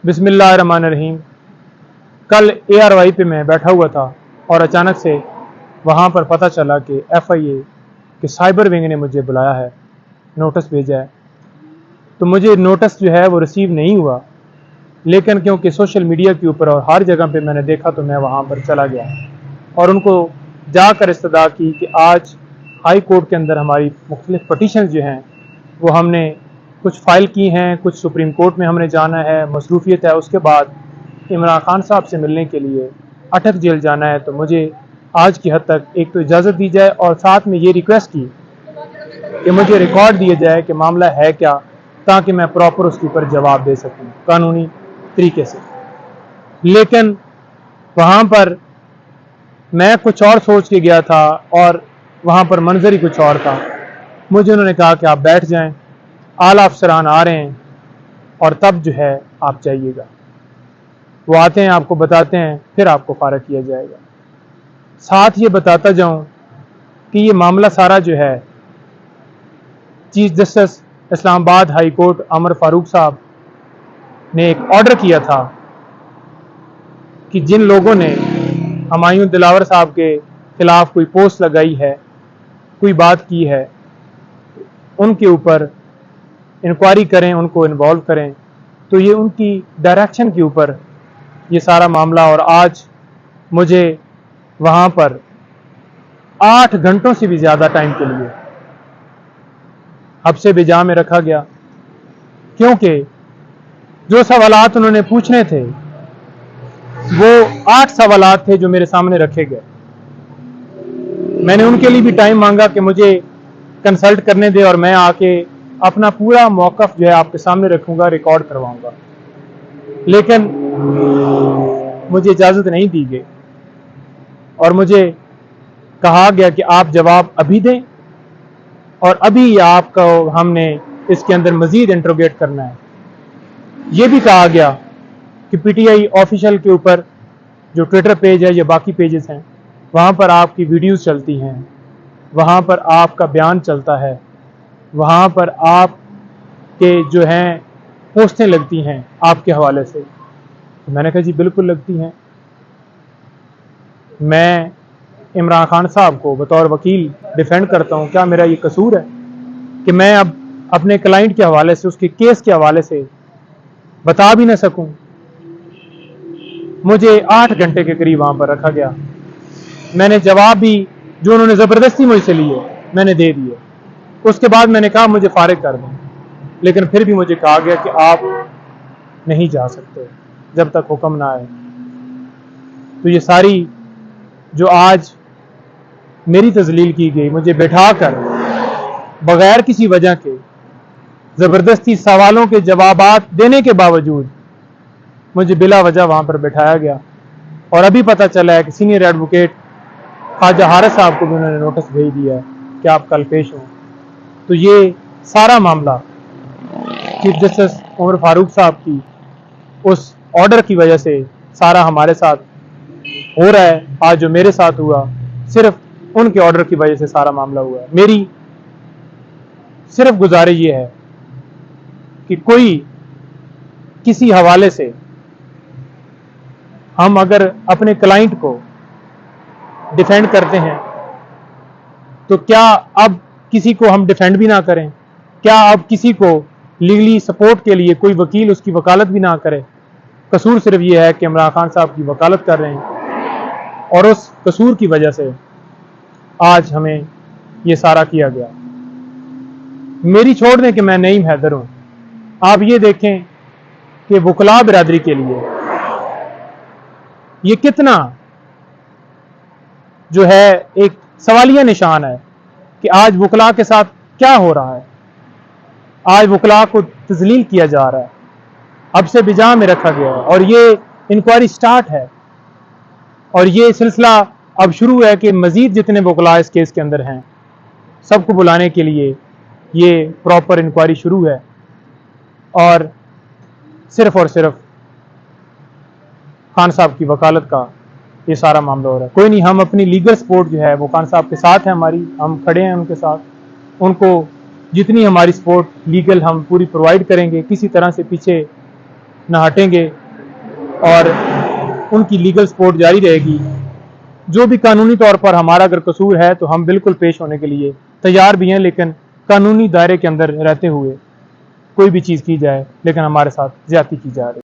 बिस्मिल्लाहिर्रहमानिर्रहीम। कल ARY पे मैं बैठा हुआ था और अचानक से वहाँ पर पता चला कि FIA के साइबर विंग ने मुझे बुलाया है, नोटिस भेजा है। तो मुझे नोटिस जो है वो रिसीव नहीं हुआ, लेकिन क्योंकि सोशल मीडिया के ऊपर और हर जगह पे मैंने देखा तो मैं वहाँ पर चला गया और उनको जाकर इस्तदा की कि आज हाई कोर्ट के अंदर हमारी मुख्तलिफ पटिशन जो हैं वो हमने कुछ फ़ाइल की हैं, कुछ सुप्रीम कोर्ट में हमने जाना है, मसरूफियत है। उसके बाद इमरान खान साहब से मिलने के लिए अटक जेल जाना है। तो मुझे आज की हद तक एक तो इजाज़त दी जाए और साथ में ये रिक्वेस्ट की कि मुझे रिकॉर्ड दिया जाए कि मामला है क्या, ताकि मैं प्रॉपर उसके ऊपर जवाब दे सकूं कानूनी तरीके से। लेकिन वहाँ पर मैं कुछ और सोच के गया था और वहाँ पर मंजर ही कुछ और था। मुझे उन्होंने कहा कि आप बैठ जाएं, आला अफसरान आ रहे हैं और तब जो है आप जाइएगा। वो आते हैं, आपको बताते हैं, फिर आपको फारग किया जाएगा। साथ ये बताता जाऊं कि ये मामला सारा जो है chief justice Islamabad high court Amar Farooq साहब ने एक ऑर्डर किया था कि जिन लोगों ने हुमायूं दिलावर साहब के खिलाफ कोई पोस्ट लगाई है, कोई बात की है, उनके ऊपर इंक्वायरी करें, उनको इन्वॉल्व करें। तो ये उनकी डायरेक्शन के ऊपर ये सारा मामला, और आज मुझे वहाँ पर 8 घंटों से भी ज़्यादा टाइम के लिए हब्से बिजा में रखा गया, क्योंकि जो सवालात उन्होंने पूछने थे वो 8 सवालात थे जो मेरे सामने रखे गए। मैंने उनके लिए भी टाइम मांगा कि मुझे कंसल्ट करने दे और मैं आके अपना पूरा मौक़िफ़ जो है आपके सामने रखूंगा, रिकॉर्ड करवाऊंगा। लेकिन मुझे इजाज़त नहीं दी गई और मुझे कहा गया कि आप जवाब अभी दें और अभी आपको हमने इसके अंदर मज़ीद इंट्रोगेट करना है। ये भी कहा गया कि PTI ऑफिशियल के ऊपर जो ट्विटर पेज है या बाकी पेजेस हैं, वहाँ पर आपकी वीडियोस चलती हैं, वहाँ पर आपका बयान चलता है, वहाँ पर आपके जो हैं पोस्टें लगती हैं आपके हवाले से। तो मैंने कहा जी बिल्कुल लगती हैं। मैं इमरान खान साहब को बतौर वकील डिफेंड करता हूँ। क्या मेरा ये कसूर है कि मैं अब अपने क्लाइंट के हवाले से, उसके केस के हवाले से बता भी ना सकूं? मुझे 8 घंटे के करीब वहाँ पर रखा गया। मैंने जवाब भी जो उन्होंने ज़बरदस्ती मुझसे लिए मैंने दे दिए। उसके बाद मैंने कहा मुझे फारिग कर दें, लेकिन फिर भी मुझे कहा गया कि आप नहीं जा सकते जब तक हुक्म ना आए। तो ये सारी जो आज मेरी तजलील की गई, मुझे बैठाकर बगैर किसी वजह के ज़बरदस्ती सवालों के जवाबात देने के बावजूद मुझे बिला वजह वहाँ पर बैठाया गया। और अभी पता चला है कि सीनियर एडवोकेट ख्वाजा हारिस साहब को भी उन्होंने नोटिस भेज दिया है कि आप कल पेश हों। तो ये सारा मामला चीफ जस्टिस उमर फारूक साहब की उस ऑर्डर की वजह से सारा हमारे साथ हो रहा है। आज जो मेरे साथ हुआ, सिर्फ उनके ऑर्डर की वजह से सारा मामला हुआ है। मेरी सिर्फ गुजारिश ये है कि कोई किसी हवाले से हम अगर अपने क्लाइंट को डिफेंड करते हैं तो क्या अब किसी को हम डिफेंड भी ना करें? क्या अब किसी को लीगली सपोर्ट के लिए कोई वकील उसकी वकालत भी ना करे? कसूर सिर्फ ये है कि इमरान खान साहब की वकालत कर रहे हैं और उस कसूर की वजह से आज हमें ये सारा किया गया। मेरी छोड़ दें कि मैं नईम हैदर हूँ। आप ये देखें कि वकला बिरादरी के लिए ये कितना जो है एक सवालिया निशान है कि आज वकला के साथ क्या हो रहा है। आज वकला को तजलील किया जा रहा है, अब से बिजा में रखा गया है और ये इंक्वायरी स्टार्ट है और ये सिलसिला अब शुरू है कि मजीद जितने वकला इस केस के अंदर हैं सबको बुलाने के लिए ये प्रॉपर इंक्वायरी शुरू है और सिर्फ खान साहब की वकालत का ये सारा मामला हो रहा है। कोई नहीं, हम अपनी लीगल सपोर्ट जो है वो खान साहब के साथ है, हमारी, हम खड़े हैं उनके साथ। उनको जितनी हमारी सपोर्ट लीगल हम पूरी प्रोवाइड करेंगे, किसी तरह से पीछे न हटेंगे और उनकी लीगल सपोर्ट जारी रहेगी। जो भी कानूनी तौर पर हमारा अगर कसूर है तो हम बिल्कुल पेश होने के लिए तैयार भी हैं, लेकिन कानूनी दायरे के अंदर रहते हुए कोई भी चीज़ की जाए, लेकिन हमारे साथ ज्यादती की जा रही है।